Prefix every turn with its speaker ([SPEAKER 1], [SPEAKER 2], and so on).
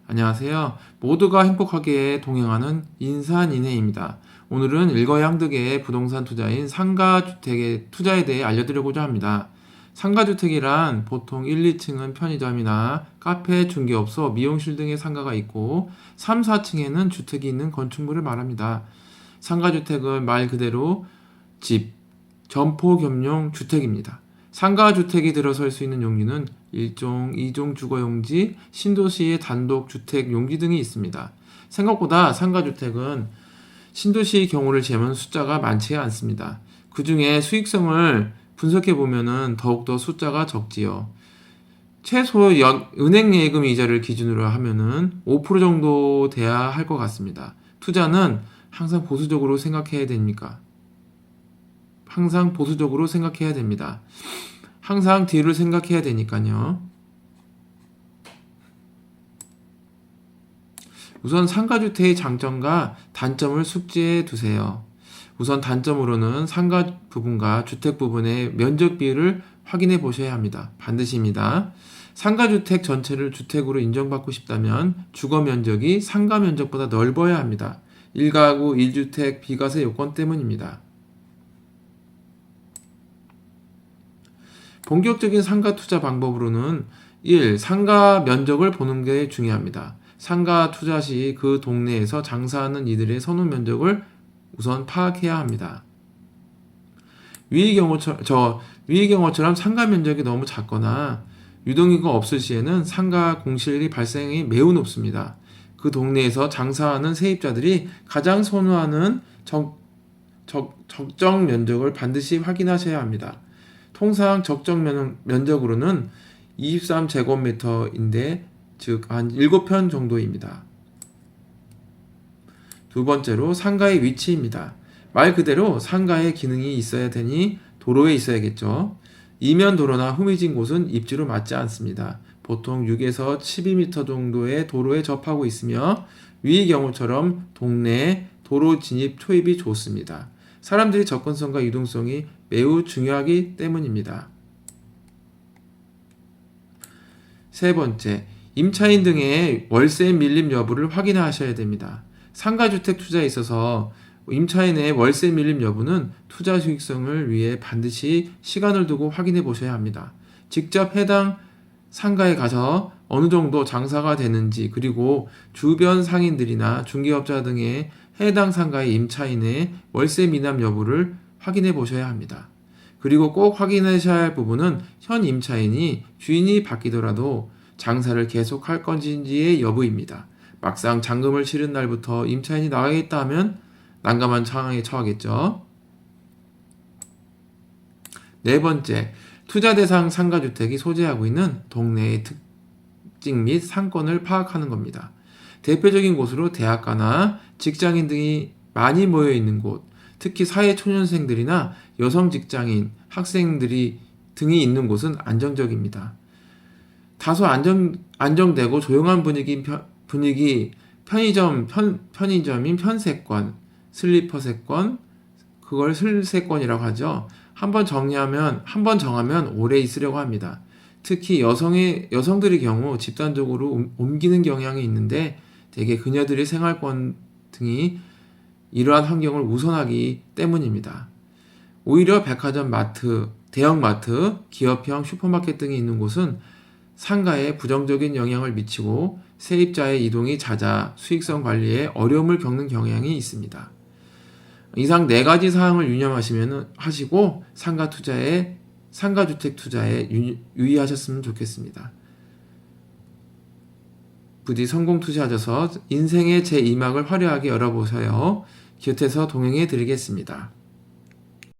[SPEAKER 1] 안녕하세요. 모두가 행복하게 동행하는 인산인해입니다. 오늘은 일거양득의 부동산 투자인 상가주택의 투자에 대해 알려드리고자 합니다. 상가주택이란 보통 1, 2층은 편의점이나 카페, 중개업소, 미용실 등의 상가가 있고 3, 4층에는 주택이 있는 건축물을 말합니다. 상가주택은 말 그대로 집, 점포 겸용 주택입니다. 상가주택이 들어설 수 있는 용지는 1종, 2종 주거용지, 신도시의 단독 주택 용지 등이 있습니다. 생각보다 상가주택은 신도시의 경우를 재면 숫자가 많지 않습니다. 그 중에 수익성을 분석해 보면은 더욱더 숫자가 적지요. 최소 은행 예금 이자를 기준으로 하면은 5% 정도 돼야 할 것 같습니다. 투자는 항상 보수적으로 생각해야 됩니까? 항상 보수적으로 생각해야 됩니다. 항상 뒤를 생각해야 되니까요. 우선 상가주택의 장점과 단점을 숙지해 두세요. 우선 단점으로는 상가 부분과 주택 부분의 면적 비율을 확인해 보셔야 합니다. 반드시입니다. 상가주택 전체를 주택으로 인정받고 싶다면 주거 면적이 상가 면적보다 넓어야 합니다. 1가구 1주택 비과세 요건 때문입니다. 본격적인 상가 투자 방법으로는 1. 상가 면적을 보는 게 중요합니다. 상가 투자 시 그 동네에서 장사하는 이들의 선호 면적을 우선 파악해야 합니다. 위의 경우처럼 상가 면적이 너무 작거나 유동인구가 없을 시에는 상가 공실이 발생이 매우 높습니다. 그 동네에서 장사하는 세입자들이 가장 선호하는 적정 면적을 반드시 확인하셔야 합니다. 통상 적정 면적으로는 23제곱미터인데 즉 한 7편 정도입니다. 두 번째로 상가의 위치입니다. 말 그대로 상가에 기능이 있어야 되니 도로에 있어야겠죠. 이면 도로나 후미진 곳은 입지로 맞지 않습니다. 보통 6에서 12m 정도의 도로에 접하고 있으며 위의 경우처럼 동네에 도로 진입 초입이 좋습니다. 사람들의 접근성과 유동성이 매우 중요하기 때문입니다. 세 번째, 임차인 등의 월세 밀림 여부를 확인하셔야 됩니다. 상가주택 투자에 있어서 임차인의 월세 밀림 여부는 투자 수익성을 위해 반드시 시간을 두고 확인해 보셔야 합니다. 직접 해당 상가에 가서 어느 정도 장사가 되는지 그리고 주변 상인들이나 중개업자 등의 해당 상가의 임차인의 월세 미납 여부를 확인해 보셔야 합니다. 그리고 꼭 확인하셔야 할 부분은 현 임차인이 주인이 바뀌더라도 장사를 계속할 건지의 여부입니다. 막상 잔금을 치른 날부터 임차인이 나가겠다 하면 난감한 상황에 처하겠죠. 네 번째, 투자 대상 상가주택이 소재하고 있는 동네의 특징 및 상권을 파악하는 겁니다. 대표적인 곳으로 대학가나 직장인 등이 많이 모여 있는 곳, 특히 사회초년생들이나 여성 직장인, 학생들이 등이 있는 곳은 안정적입니다. 다소 안정되고 조용한 분위기 편의점인 편세권, 슬리퍼세권, 그걸 슬세권이라고 하죠. 한번 정하면 오래 있으려고 합니다. 특히 여성들의 경우 집단적으로 옮기는 경향이 있는데 대개 그녀들의 생활권 등이 이러한 환경을 우선하기 때문입니다. 오히려 백화점, 대형마트, 기업형 슈퍼마켓 등이 있는 곳은 상가에 부정적인 영향을 미치고 세입자의 이동이 잦아 수익성 관리에 어려움을 겪는 경향이 있습니다. 이상 4가지 사항을 하시고 상가주택 투자에 유의하셨으면 좋겠습니다. 부디 성공 투자하셔서 인생의 제2막을 화려하게 열어보세요. 곁에서 동행해 드리겠습니다.